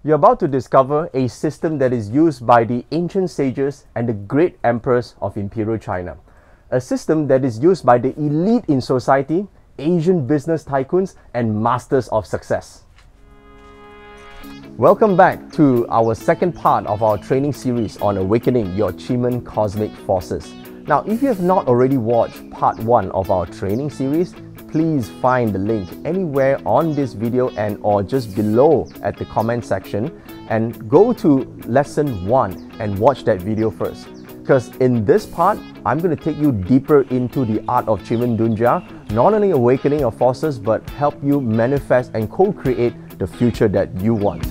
You're about to discover a system that is used by the ancient sages and the great emperors of Imperial China. A system that is used by the elite in society, Asian business tycoons, and masters of success. Welcome back to our second part of our training series on awakening your Qi Men cosmic forces. Now, if you have not already watched part 1 of our training series, please find the link anywhere on this video and or just below at the comment section and go to lesson 1 and watch that video first. Because in this part, I'm going to take you deeper into the art of Qi Men Dun Jia, not only awakening your forces but help you manifest and co-create the future that you want.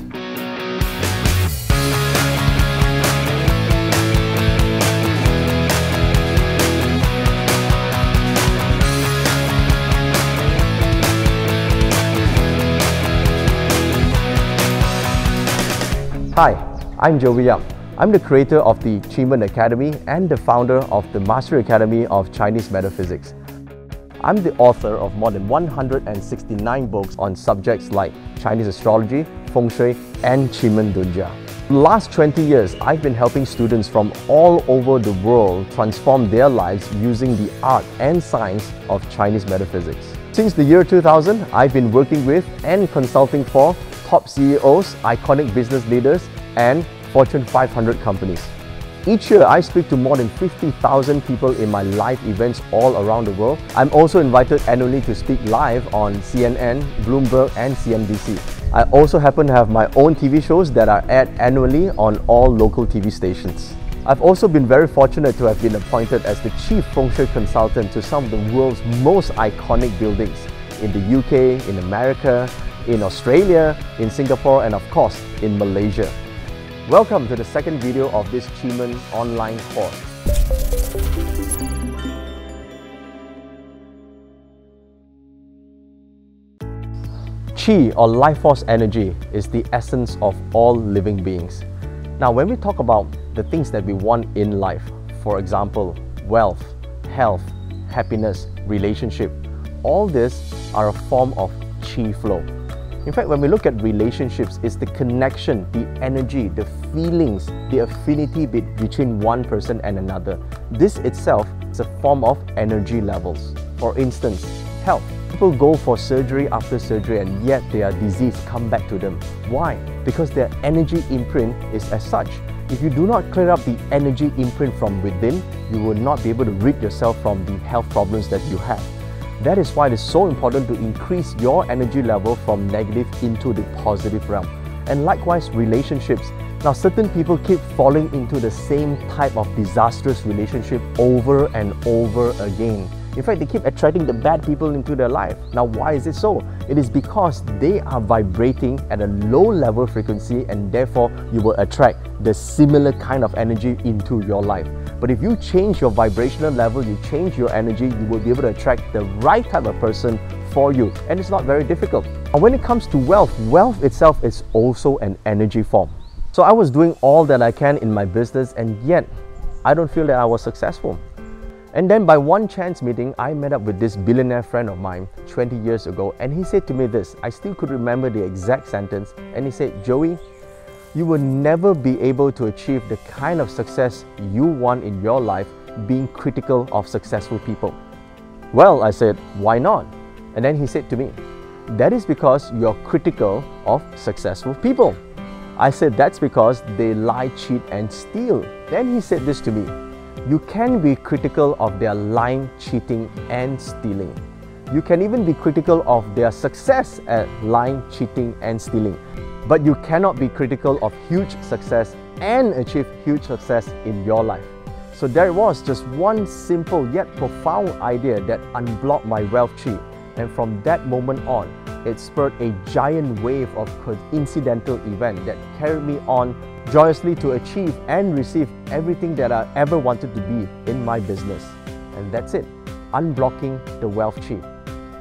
Hi, I'm Joey Yap. I'm the creator of the Qi Men Academy and the founder of the Mastery Academy of Chinese Metaphysics. I'm the author of more than 169 books on subjects like Chinese astrology, feng shui, and Qi Men Dun Jia. For the last 20 years, I've been helping students from all over the world transform their lives using the art and science of Chinese metaphysics. Since the year 2000, I've been working with and consulting for top CEOs, iconic business leaders, and Fortune 500 companies. Each year, I speak to more than 50,000 people in my live events all around the world. I'm also invited annually to speak live on CNN, Bloomberg, and CNBC. I also happen to have my own TV shows that are aired annually on all local TV stations. I've also been very fortunate to have been appointed as the Chief Feng Shui Consultant to some of the world's most iconic buildings in the UK, in America, in Australia, in Singapore, and of course, in Malaysia. Welcome to the second video of this Qi Men online course. Qi, or life force energy, is the essence of all living beings. Now, when we talk about the things that we want in life, for example, wealth, health, happiness, relationship, all this are a form of Qi flow. In fact, when we look at relationships, it's the connection, the energy, the feelings, the affinity between one person and another. This itself is a form of energy levels. For instance, health. People go for surgery after surgery and yet their disease come back to them. Why? Because their energy imprint is as such. If you do not clear up the energy imprint from within, you will not be able to rid yourself from the health problems that you have. That is why it is so important to increase your energy level from negative into the positive realm. And likewise, relationships. Now, certain people keep falling into the same type of disastrous relationship over and over again. In fact, they keep attracting the bad people into their life. Now, why is it so? It is because they are vibrating at a low level frequency, and therefore you will attract the similar kind of energy into your life. But if you change your vibrational level, you change your energy, you will be able to attract the right type of person for you. And it's not very difficult. And when it comes to wealth, wealth itself is also an energy form. So I was doing all that I can in my business, and yet I don't feel that I was successful. And then by one chance meeting, I met up with this billionaire friend of mine 20 years ago, and he said to me this, I still could remember the exact sentence, and he said, Joey, you will never be able to achieve the kind of success you want in your life being critical of successful people. Well, I said, why not? And then he said to me, that is because you're critical of successful people. I said, that's because they lie, cheat, and steal. Then he said this to me, you can be critical of their lying, cheating, and stealing. You can even be critical of their success at lying, cheating, and stealing. But you cannot be critical of huge success and achieve huge success in your life. So there was just one simple yet profound idea that unblocked my wealth chi. And from that moment on, it spurred a giant wave of coincidental events that carried me on joyously to achieve and receive everything that I ever wanted to be in my business. And that's it, unblocking the wealth chi.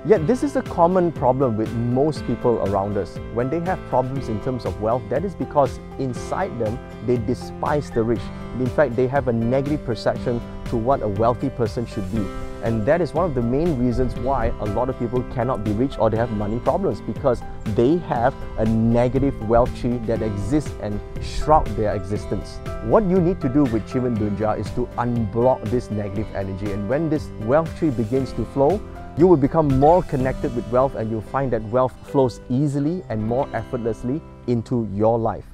Yet this is a common problem with most people around us. When they have problems in terms of wealth, that is because inside them, they despise the rich. In fact, they have a negative perception to what a wealthy person should be. And that is one of the main reasons why a lot of people cannot be rich or they have money problems, because they have a negative wealth Qi that exists and shroud their existence. What you need to do with Qi Men Dun Jia is to unblock this negative energy, and when this wealth Qi begins to flow, you will become more connected with wealth, and you'll find that wealth flows easily and more effortlessly into your life.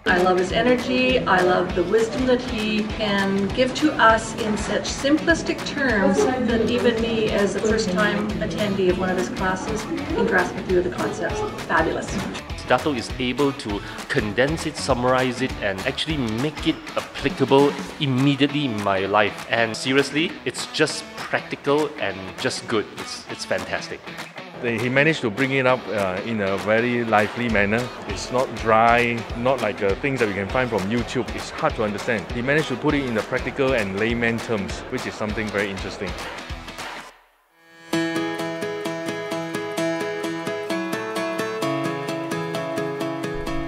I love his energy, I love the wisdom that he can give to us in such simplistic terms that even me, as a first-time attendee of one of his classes, can grasp a few of the concepts. Fabulous. Dato is able to condense it, summarize it, and actually make it applicable immediately in my life. And seriously, it's just practical and just good. It's fantastic. He managed to bring it up in a very lively manner. It's not dry, not like things that we can find from YouTube. It's hard to understand. He managed to put it in the practical and layman terms, which is something very interesting.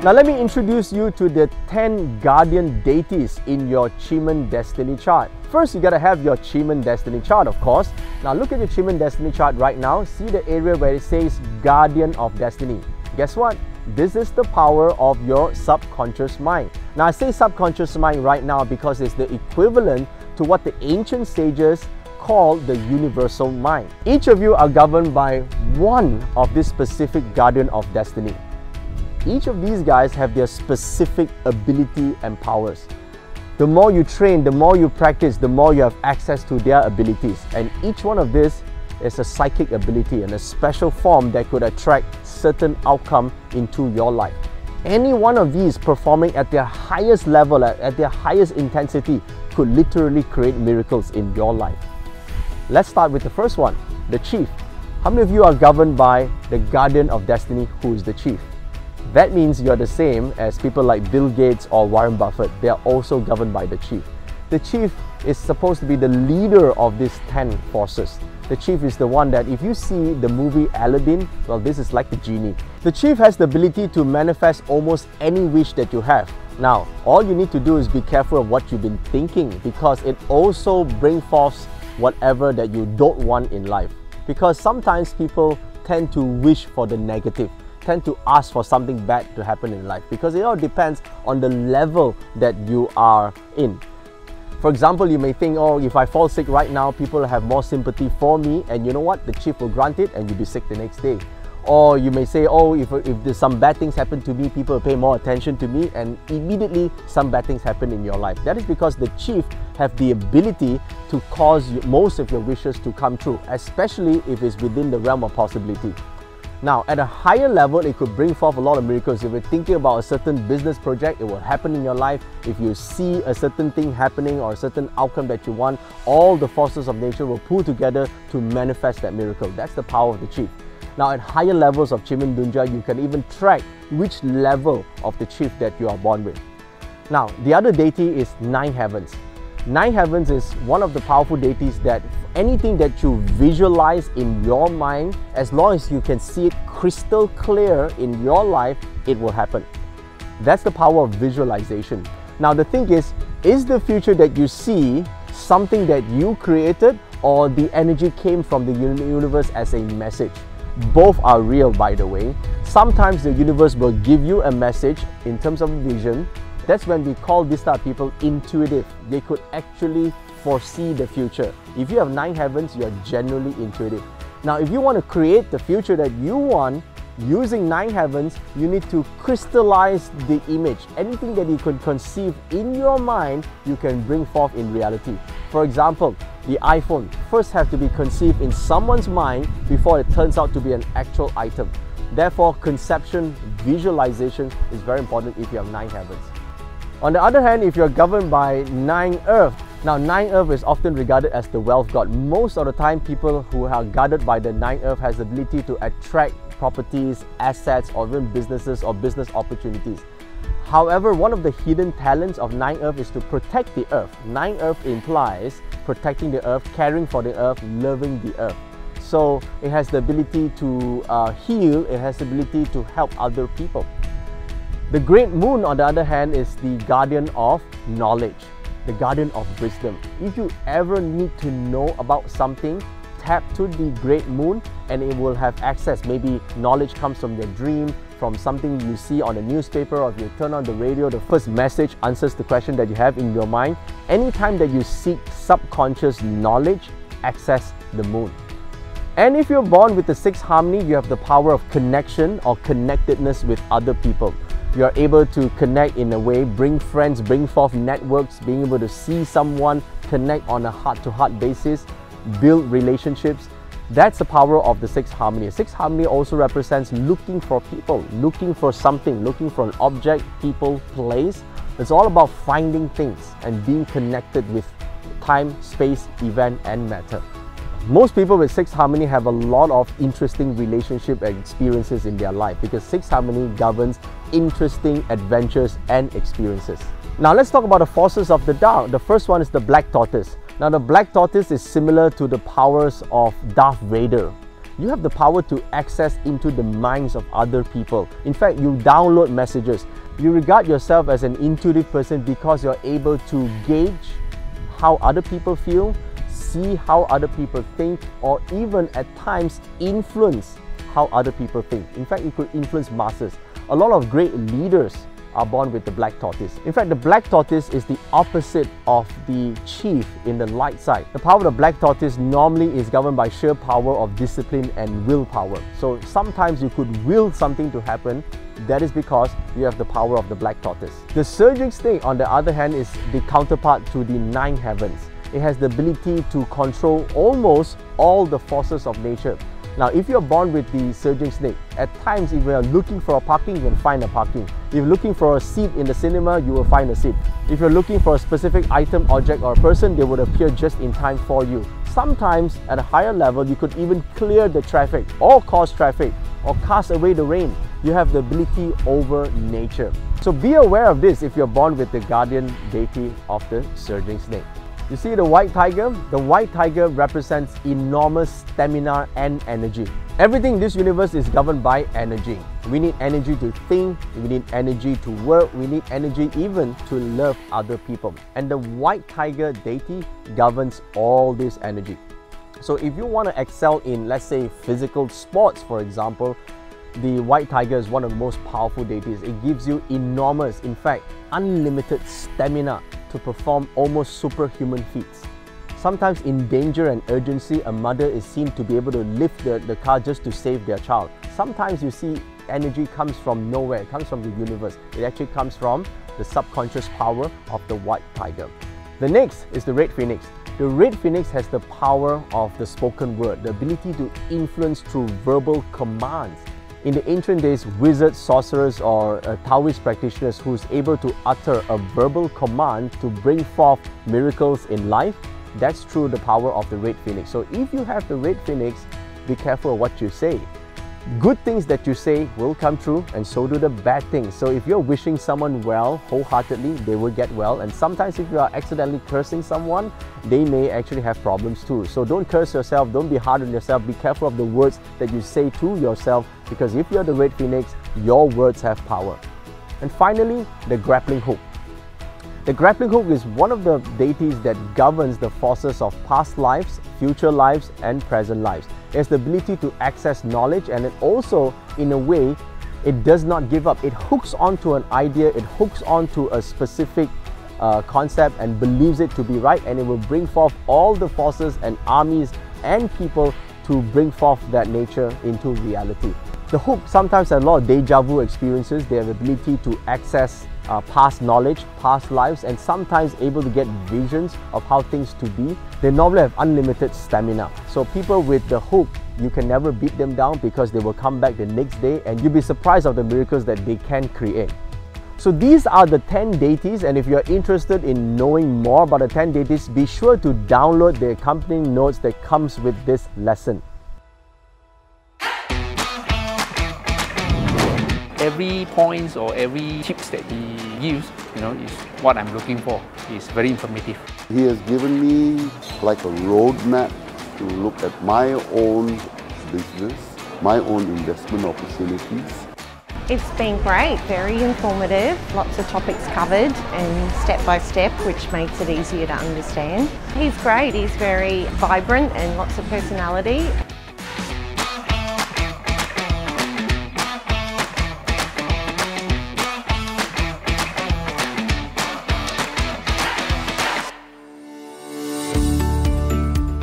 Now let me introduce you to the 10 guardian deities in your Qi Men destiny chart. First, you gotta have your Qi Men destiny chart, of course. Now look at your Qi Men destiny chart right now. See the area where it says guardian of destiny. Guess what? This is the power of your subconscious mind. Now I say subconscious mind right now because it's the equivalent to what the ancient sages called the universal mind. Each of you are governed by one of this specific guardian of destiny. Each of these guys have their specific ability and powers. The more you train, the more you practice, the more you have access to their abilities. And each one of this is a psychic ability and a special form that could attract certain outcome into your life. Any one of these performing at their highest level, at their highest intensity, could literally create miracles in your life. Let's start with the first one, the chief. How many of you are governed by the guardian of destiny, who is the chief? That means you're the same as people like Bill Gates or Warren Buffett. They are also governed by the chief. The chief is supposed to be the leader of these 10 forces. The chief is the one that if you see the movie Aladdin, well, this is like the genie. The chief has the ability to manifest almost any wish that you have. Now, all you need to do is be careful of what you've been thinking, because it also brings forth whatever that you don't want in life. Because sometimes people tend to wish for the negative, tend to ask for something bad to happen in life, because it all depends on the level that you are in. For example, you may think, oh, if I fall sick right now, people have more sympathy for me, and you know what? The chief will grant it and you'll be sick the next day. Or you may say, oh, if there's some bad things happen to me, people will pay more attention to me, and immediately some bad things happen in your life. That is because the chief have the ability to cause most of your wishes to come true, especially if it's within the realm of possibility. Now, at a higher level, it could bring forth a lot of miracles. If you're thinking about a certain business project, it will happen in your life. If you see a certain thing happening or a certain outcome that you want, all the forces of nature will pull together to manifest that miracle. That's the power of the chief. Now, at higher levels of Qi Men Dun Jia, you can even track which level of the chief that you are born with. Now, the other deity is Nine Heavens. Nine Heavens is one of the powerful deities that anything that you visualize in your mind, as long as you can see it crystal clear in your life, it will happen. That's the power of visualization. Now the thing is the future that you see something that you created, or the energy came from the universe as a message? Both are real, by the way. Sometimes the universe will give you a message in terms of vision. That's when we call these type of people intuitive. They could actually foresee the future. If you have nine heavens, you are generally intuitive. Now, if you want to create the future that you want using nine heavens, you need to crystallize the image. Anything that you can conceive in your mind, you can bring forth in reality. For example, the iPhone first has to be conceived in someone's mind before it turns out to be an actual item. Therefore, conception, visualization is very important if you have nine heavens. On the other hand, if you're governed by nine earth, now nine earth is often regarded as the wealth god. Most of the time, people who are guarded by the nine earth has the ability to attract properties, assets, or even businesses or business opportunities. However, one of the hidden talents of nine earth is to protect the earth. Nine earth implies protecting the earth, caring for the earth, loving the earth. So it has the ability to heal, it has the ability to help other people. The great moon, on the other hand, is the guardian of knowledge, the guardian of wisdom. If you ever need to know about something, tap to the great moon and it will have access. Maybe knowledge comes from your dream, from something you see on a newspaper, or if you turn on the radio, the first message answers the question that you have in your mind. Anytime that you seek subconscious knowledge, access the moon. And if you're born with the sixth harmony, you have the power of connection or connectedness with other people. You are able to connect in a way, bring friends, bring forth networks, being able to see someone, connect on a heart-to-heart basis, build relationships. That's the power of the sixth harmony. Sixth harmony also represents looking for people, looking for something, looking for an object, people, place. It's all about finding things and being connected with time, space, event, and matter. Most people with sixth harmony have a lot of interesting relationship experiences in their life because sixth harmony governs interesting adventures and experiences. Now let's talk about the forces of the Tao. The first one is the black tortoise. Now the black tortoise is similar to the powers of Darth Vader. You have the power to access into the minds of other people. In fact, you download messages. You regard yourself as an intuitive person because you're able to gauge how other people feel, see how other people think, or even at times influence how other people think. In fact, you could influence masses. A lot of great leaders are born with the black tortoise. In fact, the black tortoise is the opposite of the chief in the light side. The power of the black tortoise normally is governed by sheer power of discipline and willpower. So sometimes you could will something to happen. That is because you have the power of the black tortoise. The surging snake, on the other hand, is the counterpart to the nine heavens. It has the ability to control almost all the forces of nature. Now, if you're born with the surging snake, at times if you are looking for a parking, you can find a parking. If you're looking for a seat in the cinema, you will find a seat. If you're looking for a specific item, object, or person, they would appear just in time for you. Sometimes, at a higher level, you could even clear the traffic, or cause traffic, or cast away the rain. You have the ability over nature. So be aware of this if you're born with the guardian deity of the surging snake. You see the white tiger? The white tiger represents enormous stamina and energy. Everything in this universe is governed by energy. We need energy to think, we need energy to work, we need energy even to love other people. And the white tiger deity governs all this energy. So if you want to excel in, let's say, physical sports, for example, the white tiger is one of the most powerful deities. It gives you enormous, in fact, unlimited stamina to perform almost superhuman feats. Sometimes in danger and urgency, a mother is seen to be able to lift the car just to save their child. Sometimes you see energy comes from nowhere, it comes from the universe. It actually comes from the subconscious power of the white tiger. The next is the red phoenix. The red phoenix has the power of the spoken word, the ability to influence through verbal commands. In the ancient days, wizards, sorcerers, or Taoist practitioners who's able to utter a verbal command to bring forth miracles in life, that's through the power of the red phoenix. So if you have the red phoenix, be careful of what you say. Good things that you say will come true, and so do the bad things. So if you're wishing someone well wholeheartedly, they will get well. And sometimes if you are accidentally cursing someone, they may actually have problems too. So don't curse yourself, don't be hard on yourself, be careful of the words that you say to yourself, because if you're the red phoenix, your words have power. And finally, the grappling hook. The grappling hook is one of the deities that governs the forces of past lives, future lives, and present lives. It has the ability to access knowledge, and it also, in a way, it does not give up. It hooks onto an idea, it hooks onto a specific concept and believes it to be right, and it will bring forth all the forces and armies and people to bring forth that nature into reality. The hook sometimes has a lot of deja vu experiences. They have the ability to access past knowledge, past lives, and sometimes able to get visions of how things to be. They normally have unlimited stamina. So people with the hook, you can never beat them down because they will come back the next day, and you'll be surprised of the miracles that they can create. So these are the 10 deities, and if you're interested in knowing more about the 10 deities, be sure to download the accompanying notes that comes with this lesson. Every points or every tips that he gives, is what I'm looking for. It's very informative. He has given me like a roadmap to look at my own business, my own investment opportunities. It's been great, very informative, lots of topics covered and step by step, which makes it easier to understand. He's great, he's very vibrant and lots of personality.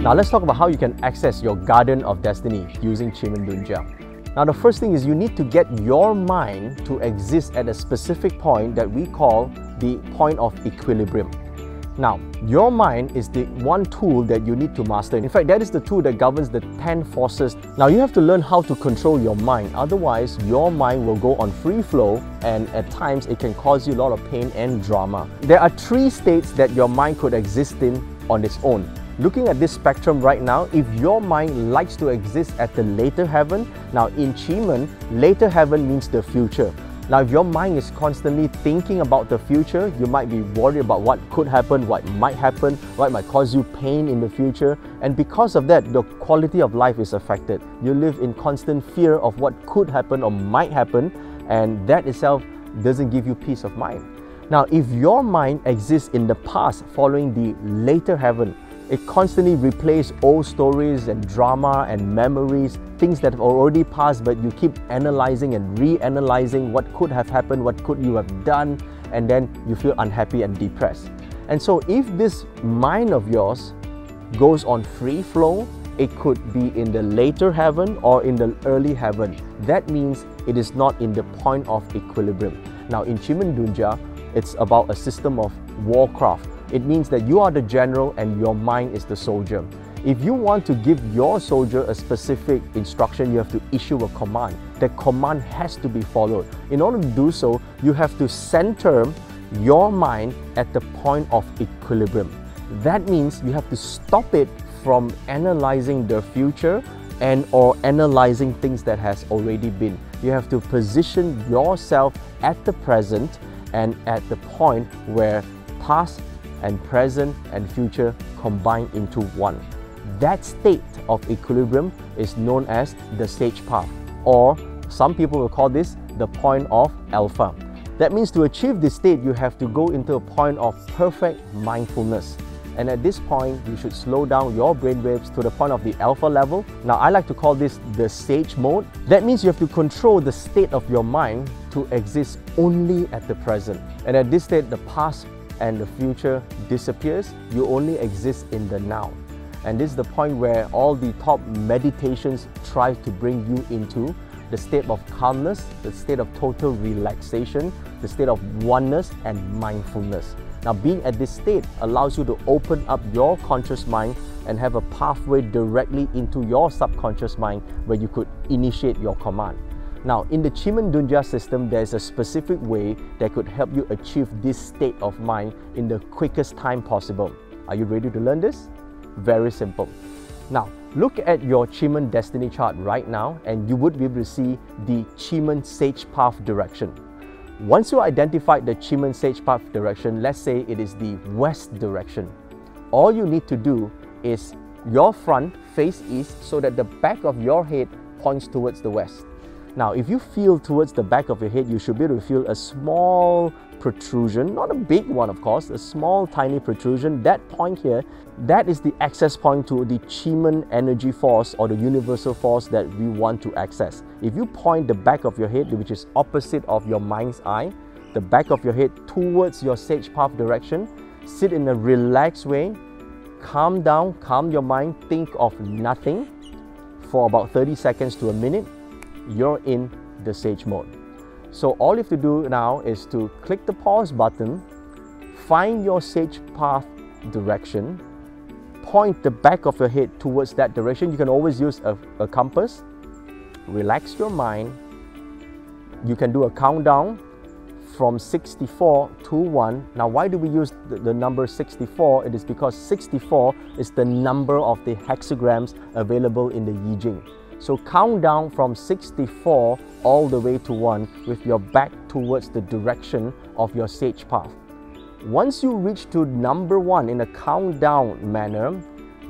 Now let's talk about how you can access your Garden of Destiny using Qi Men Dun Jia. Now the first thing is you need to get your mind to exist at a specific point that we call the point of equilibrium. Now, your mind is the one tool that you need to master. In fact, that is the tool that governs the 10 forces. Now you have to learn how to control your mind, otherwise your mind will go on free flow and at times it can cause you a lot of pain and drama. There are 3 states that your mind could exist in on its own. Looking at this spectrum right now, if your mind likes to exist at the later heaven, now in Qi Men, later heaven means the future. Now if your mind is constantly thinking about the future, you might be worried about what could happen, what might happen, what might cause you pain in the future, and because of that, the quality of life is affected. You live in constant fear of what could happen or might happen, and that itself doesn't give you peace of mind. Now if your mind exists in the past following the later heaven, it constantly replays old stories and drama and memories, things that have already passed, but you keep analyzing and reanalyzing what could have happened, what could you have done, and then you feel unhappy and depressed. And so if this mind of yours goes on free flow, it could be in the later heaven or in the early heaven. That means it is not in the point of equilibrium. Now in Qi Men Dun Jia, it's about a system of warcraft. It means that you are the general and your mind is the soldier. If you want to give your soldier a specific instruction, you have to issue a command. That command has to be followed. In order to do so, you have to center your mind at the point of equilibrium. That means you have to stop it from analyzing the future and or analyzing things that has already been. You have to position yourself at the present and at the point where past and present and future combine into one. That state of equilibrium is known as the sage path, or some people will call this the point of alpha. That means to achieve this state, you have to go into a point of perfect mindfulness. And at this point, you should slow down your brainwaves to the point of the alpha level. Now, I like to call this the sage mode. That means you have to control the state of your mind to exist only at the present. And at this state, the past and the future disappears. You only exist in the now. And this is the point where all the top meditations try to bring you into the state of calmness, the state of total relaxation, the state of oneness and mindfulness. Now being at this state allows you to open up your conscious mind and have a pathway directly into your subconscious mind where you could initiate your command. Now, in the Qi Men Dun Jia system, there is a specific way that could help you achieve this state of mind in the quickest time possible. Are you ready to learn this? Very simple. Now, look at your Qi Men destiny chart right now and you would be able to see the Qi Men Sage Path direction. Once you identified the Qi Men Sage Path direction, let's say it is the west direction. All you need to do is your front face east so that the back of your head points towards the west. Now, if you feel towards the back of your head, you should be able to feel a small protrusion, not a big one of course, a small tiny protrusion. That point here, that is the access point to the Qi Men energy force or the universal force that we want to access. If you point the back of your head, which is opposite of your mind's eye, the back of your head towards your sage path direction, sit in a relaxed way, calm down, calm your mind, think of nothing for about 30 seconds to a minute. You're in the sage mode. So all you have to do now is to click the pause button, find your sage path direction, point the back of your head towards that direction. You can always use a compass. Relax your mind. You can do a countdown from 64 to 1. Now, why do we use the number 64? It is because 64 is the number of the hexagrams available in the Yi Jing. So count down from 64 all the way to 1 with your back towards the direction of your sage path. Once you reach to number 1 in a countdown manner,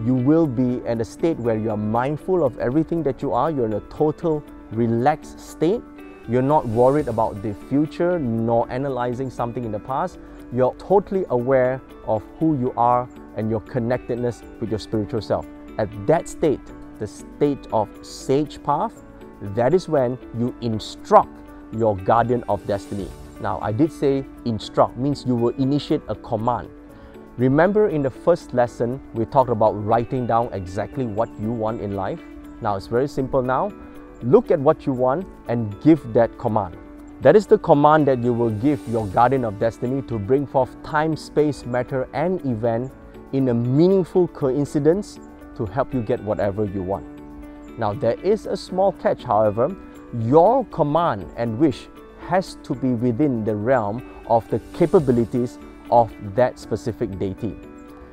you will be in a state where you are mindful of everything that you are. You're in a total relaxed state. You're not worried about the future nor analyzing something in the past. You're totally aware of who you are and your connectedness with your spiritual self. At that state, the state of sage path, that is when you instruct your guardian of destiny. Now, I did say instruct means you will initiate a command. Remember in the first lesson, we talked about writing down exactly what you want in life. Now, it's very simple now. Look at what you want and give that command. That is the command that you will give your guardian of destiny to bring forth time, space, matter, and event in a meaningful coincidence to help you get whatever you want. Now, there is a small catch, however. Your command and wish has to be within the realm of the capabilities of that specific deity.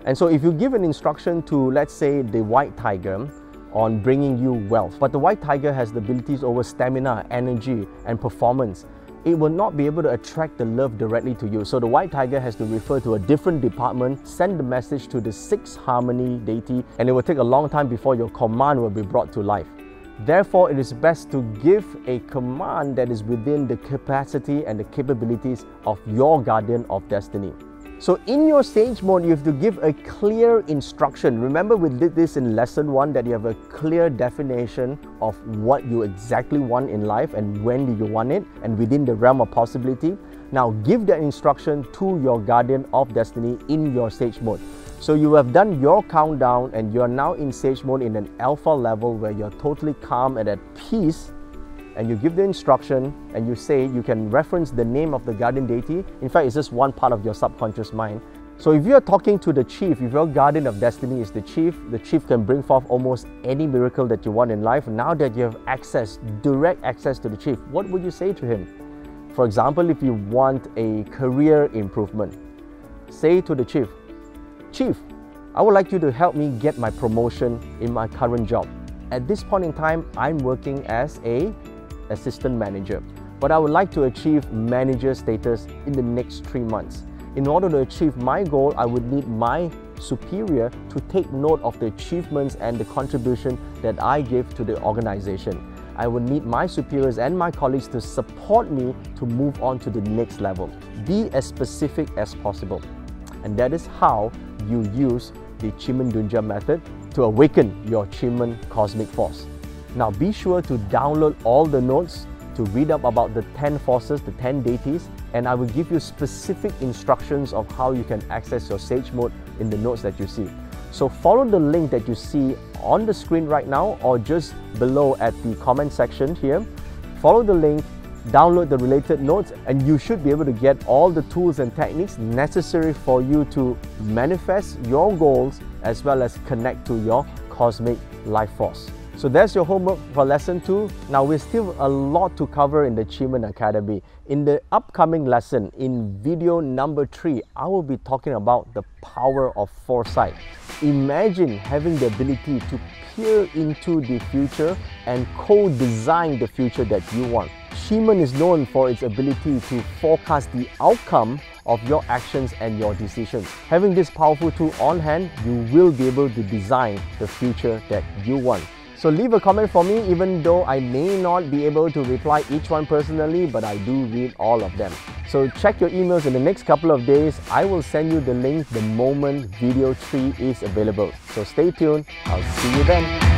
And so if you give an instruction to, let's say, the white tiger on bringing you wealth, but the white tiger has the abilities over stamina, energy, and performance, it will not be able to attract the love directly to you. So the white tiger has to refer to a different department, send the message to the sixth harmony deity, and it will take a long time before your command will be brought to life. Therefore, it is best to give a command that is within the capacity and the capabilities of your guardian of destiny. So in your sage mode, you have to give a clear instruction. Remember, we did this in lesson 1, that you have a clear definition of what you exactly want in life and when do you want it, and within the realm of possibility. Now give that instruction to your guardian of destiny in your sage mode. So you have done your countdown and you are now in sage mode in an alpha level where you're totally calm and at peace. And you give the instruction and you say, you can reference the name of the guardian deity. In fact, it's just one part of your subconscious mind. So if you're talking to the chief, if your guardian of destiny is the chief can bring forth almost any miracle that you want in life. Now that you have access, direct access to the chief, what would you say to him? For example, if you want a career improvement, say to the chief, "Chief, I would like you to help me get my promotion in my current job. At this point in time, I'm working as an assistant manager, but I would like to achieve manager status in the next 3 months. In order to achieve my goal, I would need my superior to take note of the achievements and the contribution that I give to the organization. I would need my superiors and my colleagues to support me to move on to the next level." Be as specific as possible. And that is how you use the Qi Men Dun Jia method to awaken your Qi Men cosmic force. Now be sure to download all the notes to read up about the 10 forces, the 10 deities, and I will give you specific instructions of how you can access your sage mode in the notes that you see. So follow the link that you see on the screen right now or just below at the comment section here. Follow the link, download the related notes, and you should be able to get all the tools and techniques necessary for you to manifest your goals as well as connect to your cosmic life force. So that's your homework for lesson 2. Now we're still a lot to cover in the Qi Men Academy. In the upcoming lesson, in video number 3, I will be talking about the power of foresight. Imagine having the ability to peer into the future and co-design the future that you want. Qi Men is known for its ability to forecast the outcome of your actions and your decisions. Having this powerful tool on hand, you will be able to design the future that you want. So leave a comment for me, even though I may not be able to reply each one personally, but I do read all of them. So check your emails in the next couple of days. I will send you the link the moment video 3 is available. So stay tuned. I'll see you then.